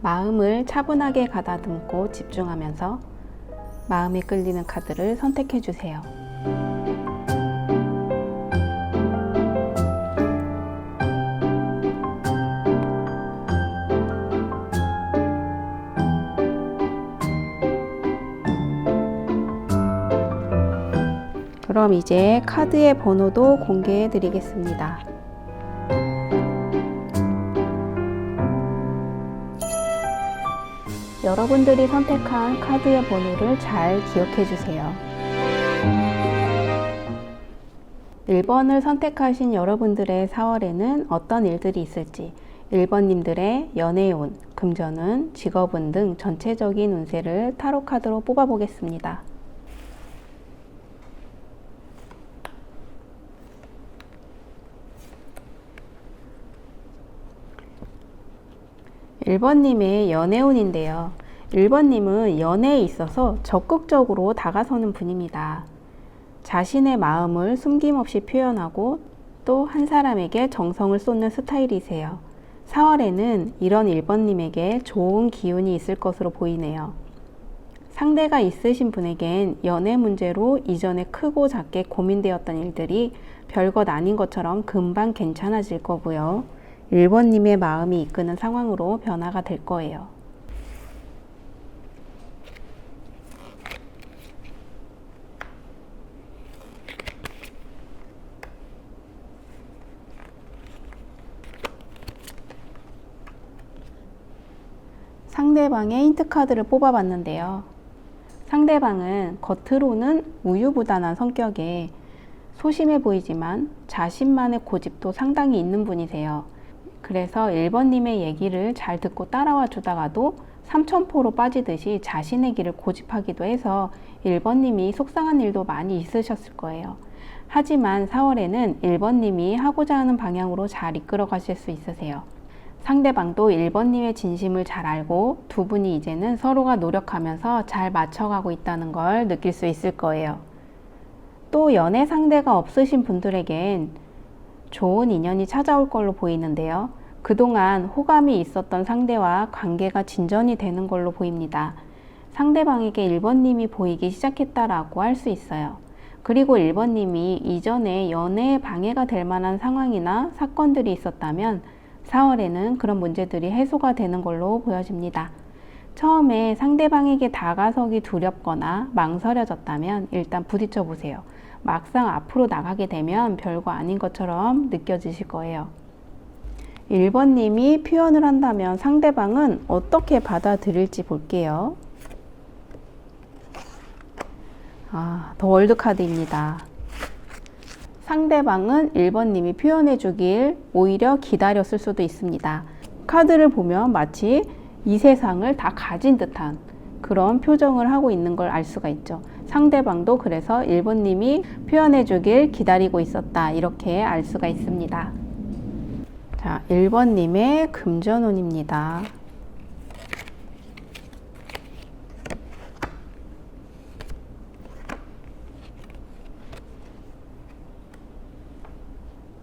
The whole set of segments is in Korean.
마음을 차분하게 가다듬고 집중하면서 마음에 끌리는 카드를 선택해 주세요. 그럼 이제 카드의 번호도 공개해 드리겠습니다. 여러분들이 선택한 카드의 번호를 잘 기억해 주세요. 1번을 선택하신 여러분들의 4월에는 어떤 일들이 있을지, 1번님들의 연애운, 금전운, 직업운 등 전체적인 운세를 타로 카드로 뽑아보겠습니다. 1번님의 연애운인데요. 1번님은 연애에 있어서 적극적으로 다가서는 분입니다. 자신의 마음을 숨김없이 표현하고 또 한 사람에게 정성을 쏟는 스타일이세요. 4월에는 이런 1번님에게 좋은 기운이 있을 것으로 보이네요. 상대가 있으신 분에겐 연애 문제로 이전에 크고 작게 고민되었던 일들이 별것 아닌 것처럼 금방 괜찮아질 거고요. 1번님의 마음이 이끄는 상황으로 변화가 될 거예요. 상대방의 힌트 카드를 뽑아봤는데요. 상대방은 겉으로는 우유부단한 성격에 소심해 보이지만 자신만의 고집도 상당히 있는 분이세요. 그래서 1번님의 얘기를 잘 듣고 따라와 주다가도 삼천포로 빠지듯이 자신의 길을 고집하기도 해서 1번님이 속상한 일도 많이 있으셨을 거예요. 하지만 4월에는 1번님이 하고자 하는 방향으로 잘 이끌어 가실 수 있으세요. 상대방도 1번님의 진심을 잘 알고 두 분이 이제는 서로가 노력하면서 잘 맞춰가고 있다는 걸 느낄 수 있을 거예요. 또 연애 상대가 없으신 분들에겐 좋은 인연이 찾아올 걸로 보이는데요. 그동안 호감이 있었던 상대와 관계가 진전이 되는 걸로 보입니다. 상대방에게 1번님이 보이기 시작했다라고 할 수 있어요. 그리고 1번님이 이전에 연애에 방해가 될 만한 상황이나 사건들이 있었다면 4월에는 그런 문제들이 해소가 되는 걸로 보여집니다. 처음에 상대방에게 다가서기 두렵거나 망설여졌다면 일단 부딪혀 보세요. 막상 앞으로 나가게 되면 별거 아닌 것처럼 느껴지실 거예요. 1번님이 표현을 한다면 상대방은 어떻게 받아들일지 볼게요. 더 월드 카드입니다. 상대방은 1번님이 표현해 주길 오히려 기다렸을 수도 있습니다. 카드를 보면 마치 이 세상을 다 가진 듯한 그런 표정을 하고 있는 걸 알 수가 있죠. 상대방도 그래서 1번님이 표현해 주길 기다리고 있었다, 이렇게 알 수가 있습니다. 자, 1번님의 금전운입니다.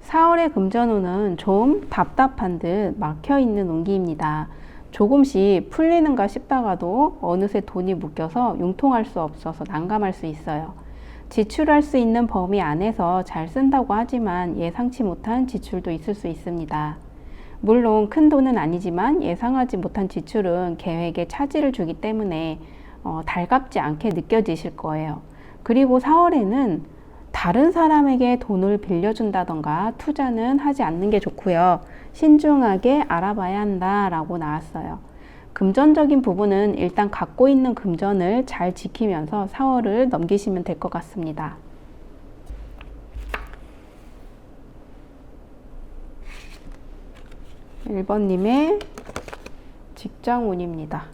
(4월의) 금전운은 좀 답답한 듯 막혀있는 운기입니다. 조금씩 풀리는가 싶다가도 어느새 돈이 묶여서 융통할 수 없어서 난감할 수 있어요. 지출할 수 있는 범위 안에서 잘 쓴다고 하지만 예상치 못한 지출도 있을 수 있습니다. 물론 큰 돈은 아니지만 예상하지 못한 지출은 계획에 차질을 주기 때문에 달갑지 않게 느껴지실 거예요. 그리고 4월에는 다른 사람에게 돈을 빌려준다던가 투자는 하지 않는 게 좋고요. 신중하게 알아봐야 한다라고 나왔어요. 금전적인 부분은 일단 갖고 있는 금전을 잘 지키면서 4월을 넘기시면 될 것 같습니다. (1번님의) 직장운입니다.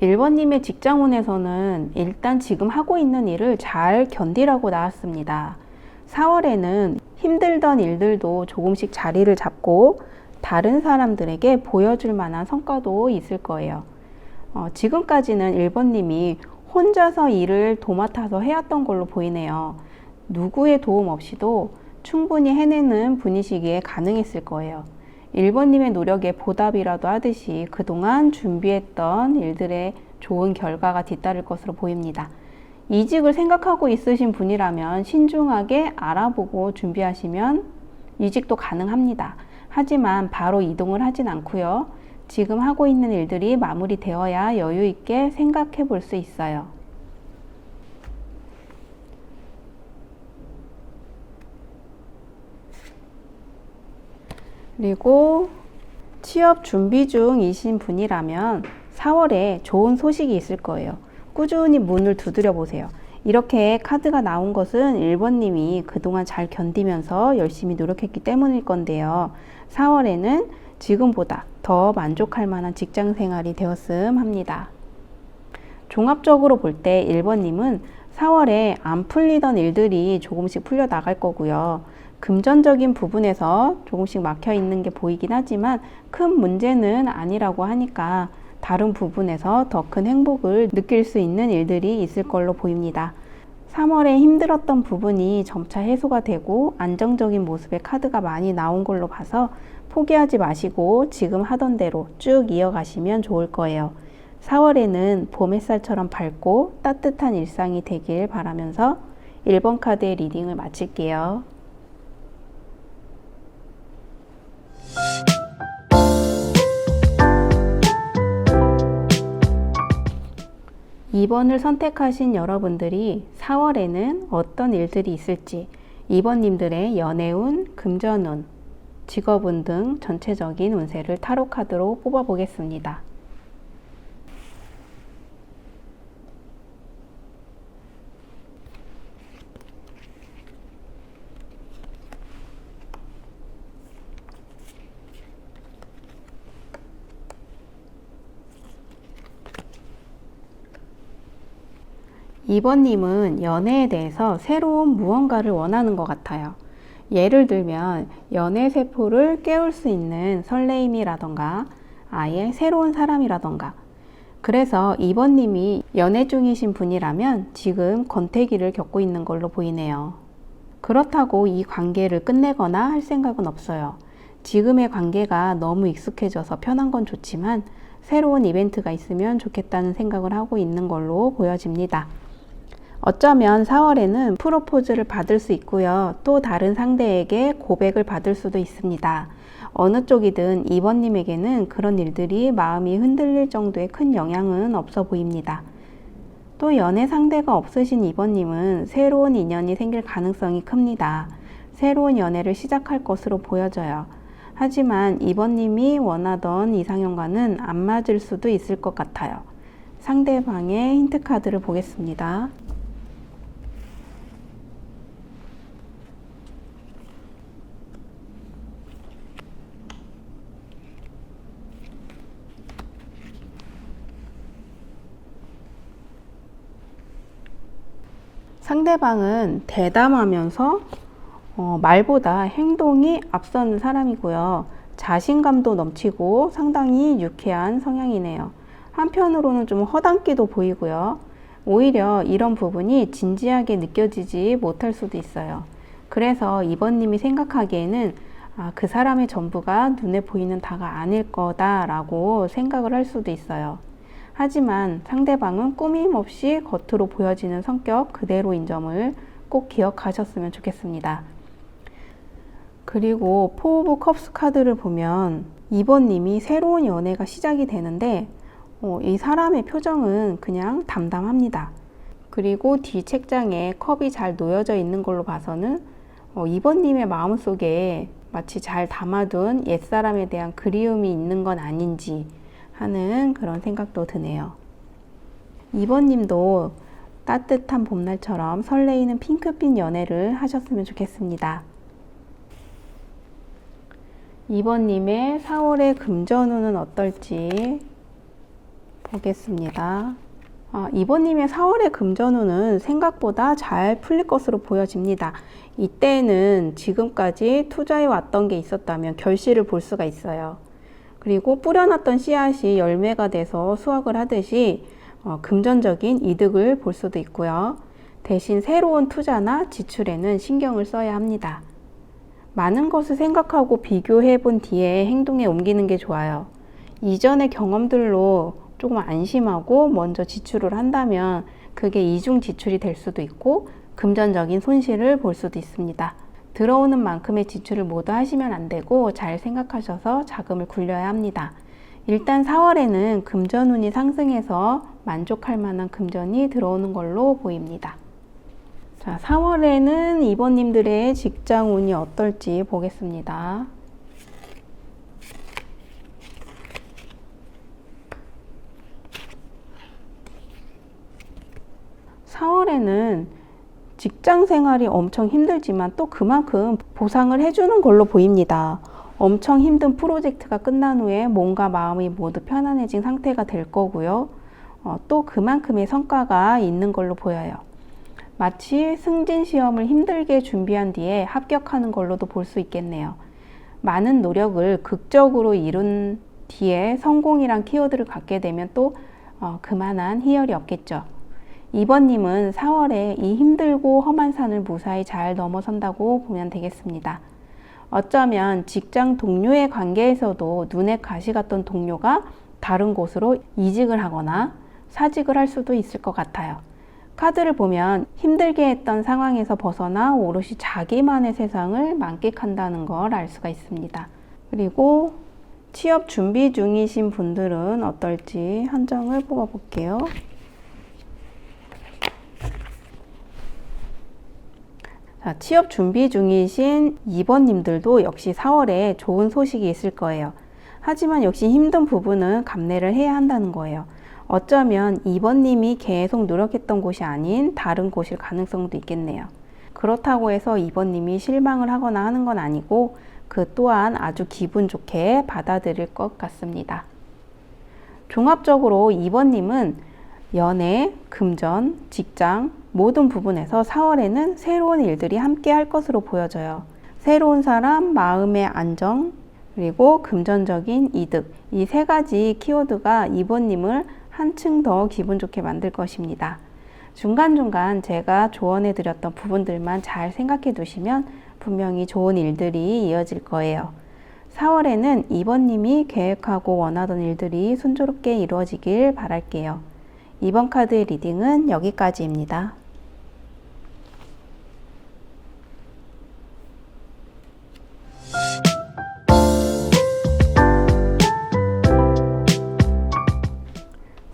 (1번님의) 직장운에서는 일단 지금 하고 있는 일을 잘 견디라고 나왔습니다. 4월에는 힘들던 일들도 조금씩 자리를 잡고 다른 사람들에게 보여줄 만한 성과도 있을 거예요. 지금까지는 1번님이 혼자서 일을 도맡아서 해왔던 걸로 보이네요. 누구의 도움 없이도 충분히 해내는 분이시기에 가능했을 거예요. 1번님의 노력에 보답이라도 하듯이 그동안 준비했던 일들의 좋은 결과가 뒤따를 것으로 보입니다. 이직을 생각하고 있으신 분이라면 신중하게 알아보고 준비하시면 이직도 가능합니다. 하지만 바로 이동을 하진 않고요. 지금 하고 있는 일들이 마무리되어야 여유 있게 생각해 볼 수 있어요. 그리고 취업 준비 중이신 분이라면 4월에 좋은 소식이 있을 거예요. 꾸준히 문을 두드려 보세요. 이렇게 카드가 나온 것은 1번님이 그동안 잘 견디면서 열심히 노력했기 때문일 건데요. 4월에는 지금보다 더 만족할 만한 직장 생활이 되었음 합니다. 종합적으로 볼 때 1번님은 4월에 안 풀리던 일들이 조금씩 풀려 나갈 거고요. 금전적인 부분에서 조금씩 막혀 있는 게 보이긴 하지만 큰 문제는 아니라고 하니까 다른 부분에서 더 큰 행복을 느낄 수 있는 일들이 있을 걸로 보입니다. 3월에 힘들었던 부분이 점차 해소가 되고 안정적인 모습의 카드가 많이 나온 걸로 봐서 포기하지 마시고 지금 하던 대로 쭉 이어가시면 좋을 거예요. 4월에는 봄 햇살처럼 밝고 따뜻한 일상이 되길 바라면서 1번 카드의 리딩을 마칠게요. 2번을 선택하신 여러분들이 4월에는 어떤 일들이 있을지 2번님들의 연애운, 금전운, 직업운 등 전체적인 운세를 타로 카드로 뽑아보겠습니다. 이번님은 연애에 대해서 새로운 무언가를 원하는 것 같아요. 예를 들면 연애 세포를 깨울 수 있는 설레임이라던가 아예 새로운 사람이라던가. 그래서 이번님이 연애 중이신 분이라면 지금 권태기를 겪고 있는 걸로 보이네요. 그렇다고 이 관계를 끝내거나 할 생각은 없어요. 지금의 관계가 너무 익숙해져서 편한 건 좋지만 새로운 이벤트가 있으면 좋겠다는 생각을 하고 있는 걸로 보여집니다. 어쩌면 4월에는 프로포즈를 받을 수 있고요. 또 다른 상대에게 고백을 받을 수도 있습니다. 어느 쪽이든 2번님에게는 그런 일들이 마음이 흔들릴 정도의 큰 영향은 없어 보입니다. 또 연애 상대가 없으신 2번님은 새로운 인연이 생길 가능성이 큽니다. 새로운 연애를 시작할 것으로 보여져요. 하지만 2번님이 원하던 이상형과는 안 맞을 수도 있을 것 같아요. 상대방의 힌트 카드를 보겠습니다. 상대방은 대담하면서 말보다 행동이 앞서는 사람이고요. 자신감도 넘치고 상당히 유쾌한 성향이네요. 한편으로는 좀 허당기도 보이고요. 오히려 이런 부분이 진지하게 느껴지지 못할 수도 있어요. 그래서 이번님이 생각하기에는 그 사람의 전부가 눈에 보이는 다가 아닐 거다라고 생각을 할 수도 있어요. 하지만 상대방은 꾸밈없이 겉으로 보여지는 성격 그대로인 점을 꼭 기억하셨으면 좋겠습니다. 그리고 포 오브 컵스 카드를 보면 2번님이 새로운 연애가 시작이 되는데 이 사람의 표정은 그냥 담담합니다. 그리고 뒤 책장에 컵이 잘 놓여져 있는 걸로 봐서는 2번님의 마음속에 마치 잘 담아둔 옛사람에 대한 그리움이 있는 건 아닌지 하는 그런 생각도 드네요. 2번님도 따뜻한 봄날처럼 설레이는 핑크빛 연애를 하셨으면 좋겠습니다. 2번님의 4월의 금전운은 어떨지 보겠습니다. 2번님의 4월의 금전운은 생각보다 잘 풀릴 것으로 보여집니다. 이때는 지금까지 투자해 왔던 게 있었다면 결실을 볼 수가 있어요. 그리고 뿌려놨던 씨앗이 열매가 돼서 수확을 하듯이 금전적인 이득을 볼 수도 있고요. 대신 새로운 투자나 지출에는 신경을 써야 합니다. 많은 것을 생각하고 비교해 본 뒤에 행동에 옮기는 게 좋아요. 이전의 경험들로 조금 안심하고 먼저 지출을 한다면 그게 이중 지출이 될 수도 있고 금전적인 손실을 볼 수도 있습니다. 들어오는 만큼의 지출을 모두 하시면 안 되고 잘 생각하셔서 자금을 굴려야 합니다. 일단 4월에는 금전운이 상승해서 만족할 만한 금전이 들어오는 걸로 보입니다. 자, 4월에는 이번님들의 직장운이 어떨지 보겠습니다. (4월에는) 직장 생활이 엄청 힘들지만 또 그만큼 보상을 해주는 걸로 보입니다. 엄청 힘든 프로젝트가 끝난 후에 몸과 마음이 모두 편안해진 상태가 될 거고요. 또 그만큼의 성과가 있는 걸로 보여요. 마치 승진 시험을 힘들게 준비한 뒤에 합격하는 걸로도 볼 수 있겠네요. 많은 노력을 극적으로 이룬 뒤에 성공이란 키워드를 갖게 되면 또 그만한 희열이 없겠죠. 이번님은 4월에 이 힘들고 험한 산을 무사히 잘 넘어선다고 보면 되겠습니다. 어쩌면 직장 동료의 관계에서도 눈에 가시 갔던 동료가 다른 곳으로 이직을 하거나 사직을 할 수도 있을 것 같아요. 카드를 보면 힘들게 했던 상황에서 벗어나 오롯이 자기만의 세상을 만끽한다는 걸 알 수가 있습니다. 그리고 취업 준비 중이신 분들은 어떨지 한 장을 뽑아 볼게요. 자, 취업 준비 중이신 2번님들도 역시 4월에 좋은 소식이 있을 거예요. 하지만 역시 힘든 부분은 감내를 해야 한다는 거예요. 어쩌면 2번님이 계속 노력했던 곳이 아닌 다른 곳일 가능성도 있겠네요. 그렇다고 해서 2번님이 실망을 하거나 하는 건 아니고 그 또한 아주 기분 좋게 받아들일 것 같습니다. 종합적으로 2번님은 연애, 금전, 직장 모든 부분에서 4월에는 새로운 일들이 함께 할 것으로 보여져요. 새로운 사람, 마음의 안정, 그리고 금전적인 이득, 이 세 가지 키워드가 2번님을 한층 더 기분 좋게 만들 것입니다. 중간중간 제가 조언해 드렸던 부분들만 잘 생각해 두시면 분명히 좋은 일들이 이어질 거예요. 4월에는 2번님이 계획하고 원하던 일들이 순조롭게 이루어지길 바랄게요. 이번 카드의 리딩은 여기까지입니다.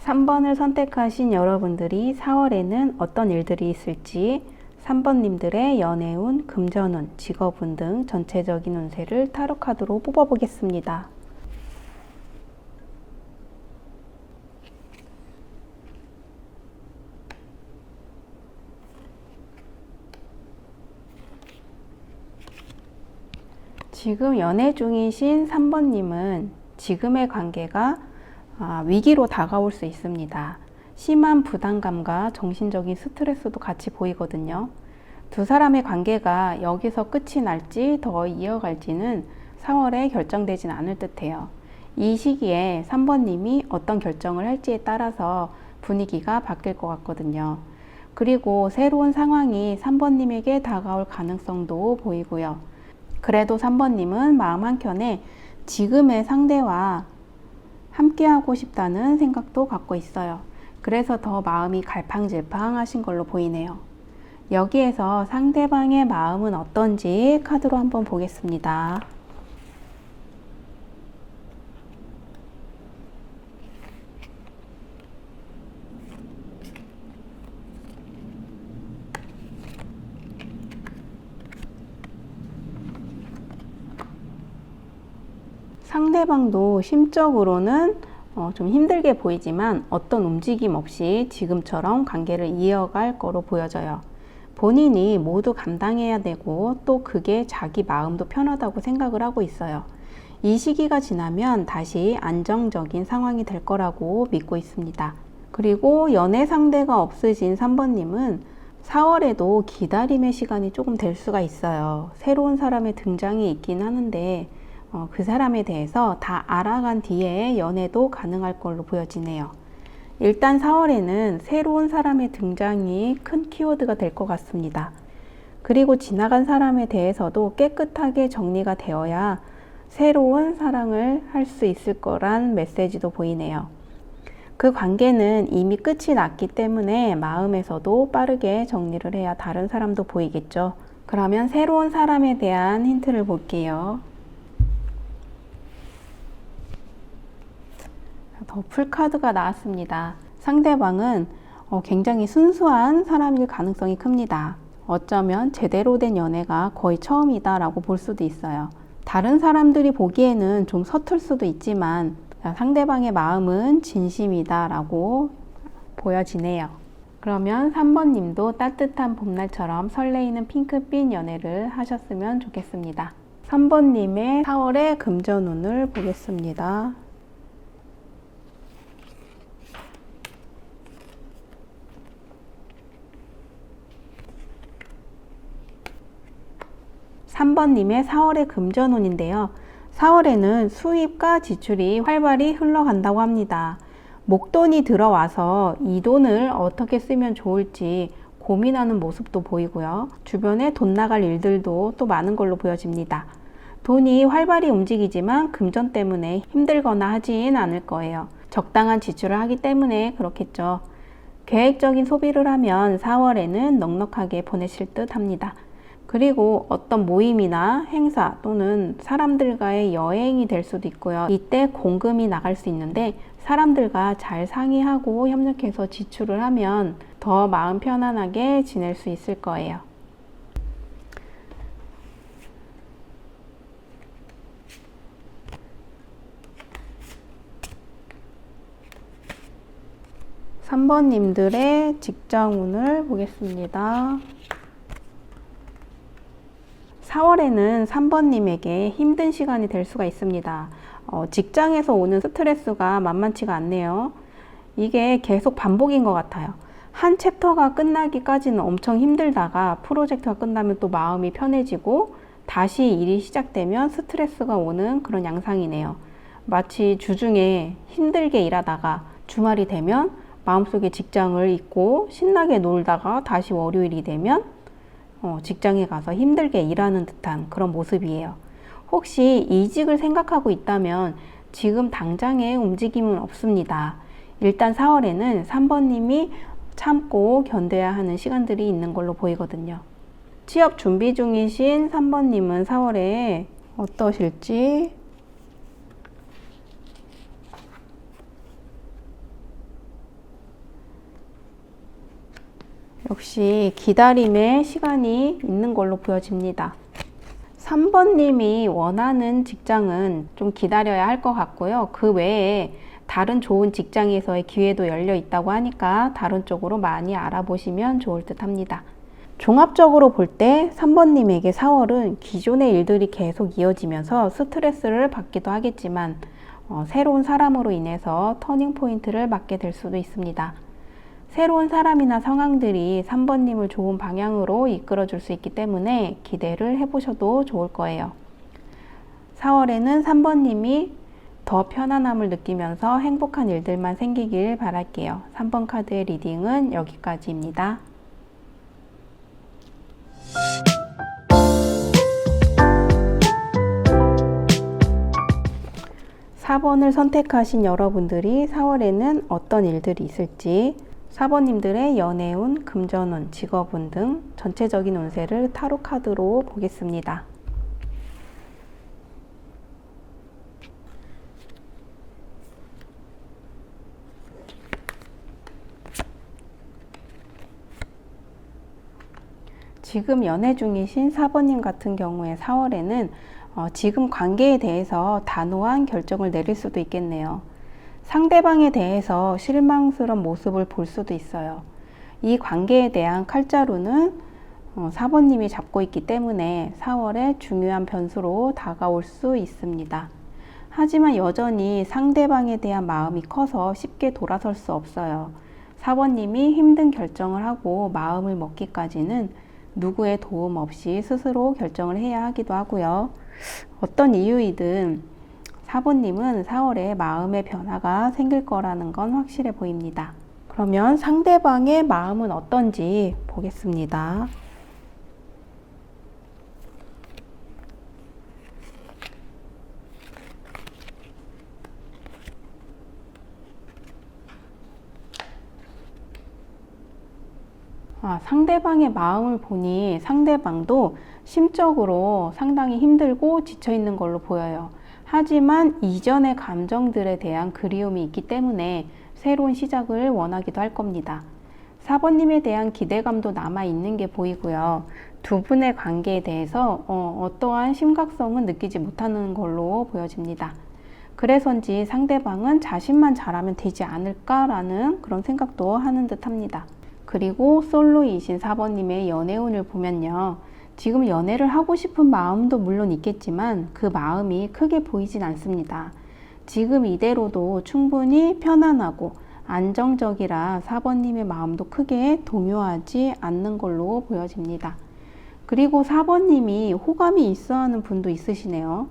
(3번을) 선택하신 여러분들이 4월에는 어떤 일들이 있을지 3번님들의 연애운, 금전운, 직업운 등 전체적인 운세를 타로 카드로 뽑아보겠습니다. 지금 연애 중이신 3번님은 지금의 관계가 위기로 다가올 수 있습니다. 심한 부담감과 정신적인 스트레스도 같이 보이거든요. 두 사람의 관계가 여기서 끝이 날지 더 이어갈지는 4월에 결정되진 않을 듯해요. 이 시기에 3번님이 어떤 결정을 할지에 따라서 분위기가 바뀔 것 같거든요. 그리고 새로운 상황이 3번님에게 다가올 가능성도 보이고요. 그래도 3번님은 마음 한켠에 지금의 상대와 함께하고 싶다는 생각도 갖고 있어요. 그래서 더 마음이 갈팡질팡하신 걸로 보이네요. 여기에서 상대방의 마음은 어떤지 카드로 한번 보겠습니다. 상대방도 심적으로는 좀 힘들게 보이지만 어떤 움직임 없이 지금처럼 관계를 이어갈 거로 보여져요. 본인이 모두 감당해야 되고 또 그게 자기 마음도 편하다고 생각을 하고 있어요. 이 시기가 지나면 다시 안정적인 상황이 될 거라고 믿고 있습니다. 그리고 연애 상대가 없으신 3번님은 4월에도 기다림의 시간이 조금 될 수가 있어요. 새로운 사람의 등장이 있긴 하는데 그 사람에 대해서 다 알아간 뒤에 연애도 가능할 걸로 보여지네요. 일단 4월에는 새로운 사람의 등장이 큰 키워드가 될 것 같습니다. 그리고 지나간 사람에 대해서도 깨끗하게 정리가 되어야 새로운 사랑을 할 수 있을 거란 메시지도 보이네요. 그 관계는 이미 끝이 났기 때문에 마음에서도 빠르게 정리를 해야 다른 사람도 보이겠죠. 그러면 새로운 사람에 대한 힌트를 볼게요. 더 풀카드가 나왔습니다. 상대방은 굉장히 순수한 사람일 가능성이 큽니다. 어쩌면 제대로 된 연애가 거의 처음이다 라고 볼 수도 있어요. 다른 사람들이 보기에는 좀 서툴 수도 있지만 상대방의 마음은 진심이다 라고 보여지네요. 그러면 3번 님도 따뜻한 봄날처럼 설레이는 핑크빛 연애를 하셨으면 좋겠습니다. 3번 님의 4월의 금전운을 보겠습니다. (3번님의) 4월의 금전운인데요. 4월에는 수입과 지출이 활발히 흘러간다고 합니다. 목돈이 들어와서 이 돈을 어떻게 쓰면 좋을지 고민하는 모습도 보이고요. 주변에 돈 나갈 일들도 또 많은 걸로 보여집니다. 돈이 활발히 움직이지만 금전 때문에 힘들거나 하진 않을 거예요. 적당한 지출을 하기 때문에 그렇겠죠. 계획적인 소비를 하면 4월에는 넉넉하게 보내실 듯 합니다. 그리고 어떤 모임이나 행사 또는 사람들과의 여행이 될 수도 있고요. 이때 공금이 나갈 수 있는데 사람들과 잘 상의하고 협력해서 지출을 하면 더 마음 편안하게 지낼 수 있을 거예요. (3번님들의) 직장운을 보겠습니다. 4월에는 3번님에게 힘든 시간이 될 수가 있습니다. 직장에서 오는 스트레스가 만만치가 않네요. 이게 계속 반복인 것 같아요. 한 챕터가 끝나기까지는 엄청 힘들다가 프로젝트가 끝나면 또 마음이 편해지고 다시 일이 시작되면 스트레스가 오는 그런 양상이네요. 마치 주중에 힘들게 일하다가 주말이 되면 마음속에 직장을 잊고 신나게 놀다가 다시 월요일이 되면 직장에 가서 힘들게 일하는 듯한 그런 모습이에요. 혹시 이직을 생각하고 있다면 지금 당장의 움직임은 없습니다. 일단 4월에는 3번님이 참고 견뎌야 하는 시간들이 있는 걸로 보이거든요. 취업 준비 중이신 3번님은 4월에 어떠실지 역시 기다림의 시간이 있는 걸로 보여집니다. 3번님이 원하는 직장은 좀 기다려야 할 것 같고요. 그 외에 다른 좋은 직장에서의 기회도 열려 있다고 하니까 다른 쪽으로 많이 알아보시면 좋을 듯 합니다. 종합적으로 볼 때 3번님에게 4월은 기존의 일들이 계속 이어지면서 스트레스를 받기도 하겠지만 새로운 사람으로 인해서 터닝포인트를 맞게 될 수도 있습니다. 새로운 사람이나 상황들이 3번님을 좋은 방향으로 이끌어 줄 수 있기 때문에 기대를 해보셔도 좋을 거예요. 4월에는 3번님이 더 편안함을 느끼면서 행복한 일들만 생기길 바랄게요. 3번 카드의 리딩은 여기까지입니다. 4번을 선택하신 여러분들이 4월에는 어떤 일들이 있을지 4번님들의 연애운, 금전운, 직업운 등 전체적인 운세를 타로 카드로 보겠습니다. 지금 연애 중이신 4번님 같은 경우에 4월에는 지금 관계에 대해서 단호한 결정을 내릴 수도 있겠네요. 상대방에 대해서 실망스러운 모습을 볼 수도 있어요. 이 관계에 대한 칼자루는 4번님이 잡고 있기 때문에 4월에 중요한 변수로 다가올 수 있습니다. 하지만 여전히 상대방에 대한 마음이 커서 쉽게 돌아설 수 없어요. 4번님이 힘든 결정을 하고 마음을 먹기까지는 누구의 도움 없이 스스로 결정을 해야 하기도 하고요. 어떤 이유이든 4번님은 4월에 마음의 변화가 생길 거라는 건 확실해 보입니다. 그러면 상대방의 마음은 어떤지 보겠습니다. 상대방의 마음을 보니 상대방도 심적으로 상당히 힘들고 지쳐 있는 걸로 보여요. 하지만 이전의 감정들에 대한 그리움이 있기 때문에 새로운 시작을 원하기도 할 겁니다. 4번님에 대한 기대감도 남아 있는 게 보이고요. 두 분의 관계에 대해서 어떠한 심각성은 느끼지 못하는 걸로 보여집니다. 그래서인지 상대방은 자신만 잘하면 되지 않을까라는 그런 생각도 하는 듯 합니다. 그리고 솔로이신 4번님의 연애운을 보면요. 지금 연애를 하고 싶은 마음도 물론 있겠지만 그 마음이 크게 보이진 않습니다. 지금 이대로도 충분히 편안하고 안정적이라 4번님의 마음도 크게 동요하지 않는 걸로 보여집니다. 그리고 4번님이 호감이 있어 하는 분도 있으시네요.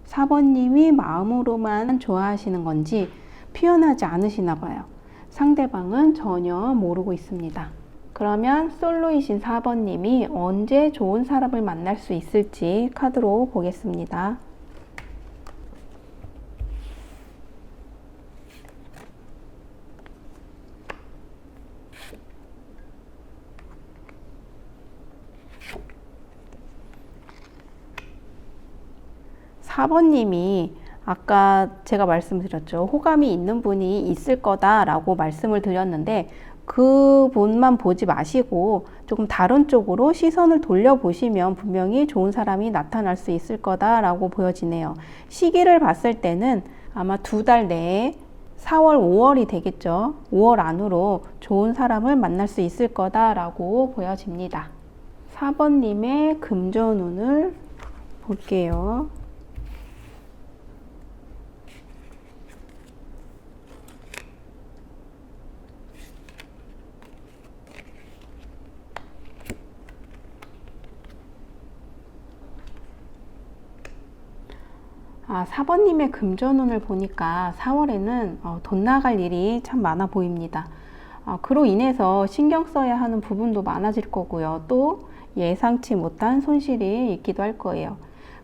4번님이 마음으로만 좋아하시는 건지 표현하지 않으시나 봐요. 상대방은 전혀 모르고 있습니다. 그러면 솔로이신 4번님이 언제 좋은 사람을 만날 수 있을지 카드로 보겠습니다. (4번님이) 아까 제가 말씀드렸죠. 호감이 있는 분이 있을 거다라고 말씀을 드렸는데 그 분만 보지 마시고 조금 다른 쪽으로 시선을 돌려보시면 분명히 좋은 사람이 나타날 수 있을 거다라고 보여지네요. 시기를 봤을 때는 아마 2달 내에 4월, 5월이 되겠죠. 5월 안으로 좋은 사람을 만날 수 있을 거다라고 보여집니다. 4번님의 금전운을 볼게요. 4번님의 금전운을 보니까 4월에는 돈 나갈 일이 참 많아 보입니다. 그로 인해서 신경 써야 하는 부분도 많아질 거고요. 또 예상치 못한 손실이 있기도 할 거예요.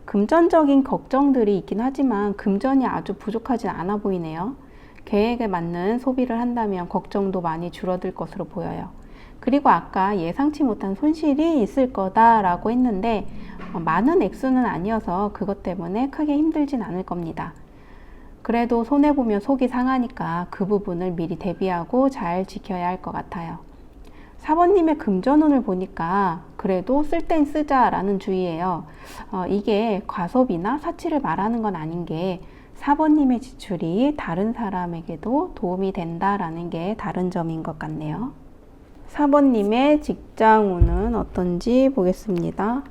금전적인 걱정들이 있긴 하지만 금전이 아주 부족하진 않아 보이네요. 계획에 맞는 소비를 한다면 걱정도 많이 줄어들 것으로 보여요. 그리고 아까 예상치 못한 손실이 있을 거다라고 했는데 많은 액수는 아니어서 그것 때문에 크게 힘들진 않을 겁니다. 그래도 손해보면 속이 상하니까 그 부분을 미리 대비하고 잘 지켜야 할 것 같아요. 4번님의 금전운을 보니까 그래도 쓸 땐 쓰자라는 주의예요. 이게 과소비나 사치를 말하는 건 아닌 게 4번님의 지출이 다른 사람에게도 도움이 된다라는 게 다른 점인 것 같네요. 4번님의 직장운은 어떤지 보겠습니다.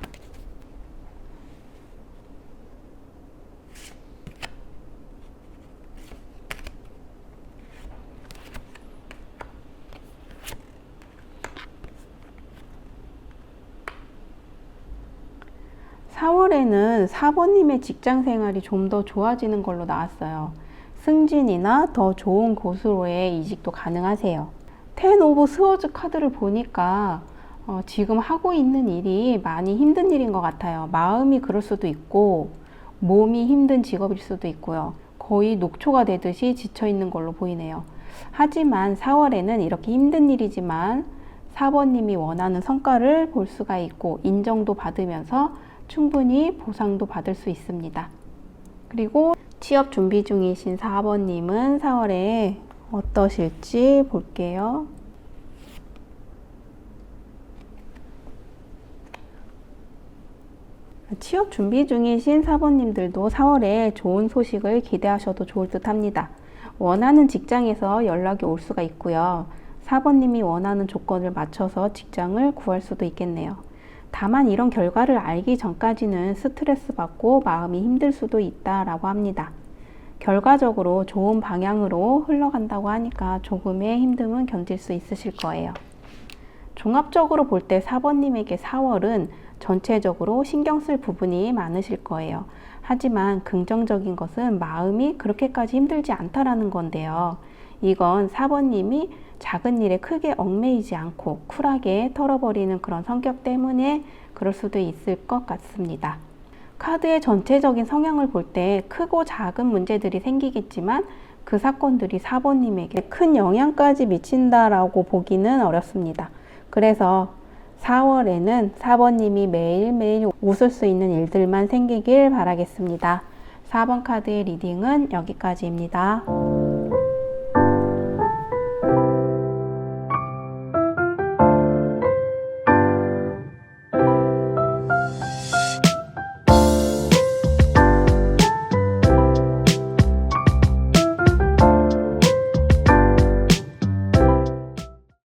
(4월에는) 4번님의 직장 생활이 좀 더 좋아지는 걸로 나왔어요. 승진이나 더 좋은 곳으로의 이직도 가능하세요. 텐 오브 스워즈 카드를 보니까 지금 하고 있는 일이 많이 힘든 일인 것 같아요. 마음이 그럴 수도 있고 몸이 힘든 직업일 수도 있고요. 거의 녹초가 되듯이 지쳐 있는 걸로 보이네요. 하지만 4월에는 이렇게 힘든 일이지만 4번님이 원하는 성과를 볼 수가 있고 인정도 받으면서 충분히 보상도 받을 수 있습니다. 그리고 취업 준비 중이신 4번님은 4월에 어떠실지 볼게요. 취업 준비 중이신 4번님들도 4월에 좋은 소식을 기대하셔도 좋을 듯 합니다. 원하는 직장에서 연락이 올 수가 있고요. 4번님이 원하는 조건을 맞춰서 직장을 구할 수도 있겠네요. 다만 이런 결과를 알기 전까지는 스트레스 받고 마음이 힘들 수도 있다라고 합니다. 결과적으로 좋은 방향으로 흘러간다고 하니까 조금의 힘듦은 견딜 수 있으실 거예요. 종합적으로 볼 때 4번님에게 4월은 전체적으로 신경 쓸 부분이 많으실 거예요. 하지만 긍정적인 것은 마음이 그렇게까지 힘들지 않다라는 건데요. 이건 4번님이 작은 일에 크게 얽매이지 않고 쿨하게 털어버리는 그런 성격 때문에 그럴 수도 있을 것 같습니다. 카드의 전체적인 성향을 볼 때 크고 작은 문제들이 생기겠지만 그 사건들이 4번님에게 큰 영향까지 미친다라고 보기는 어렵습니다. 그래서 4월에는 4번님이 매일매일 웃을 수 있는 일들만 생기길 바라겠습니다. 4번 카드의 리딩은 여기까지입니다.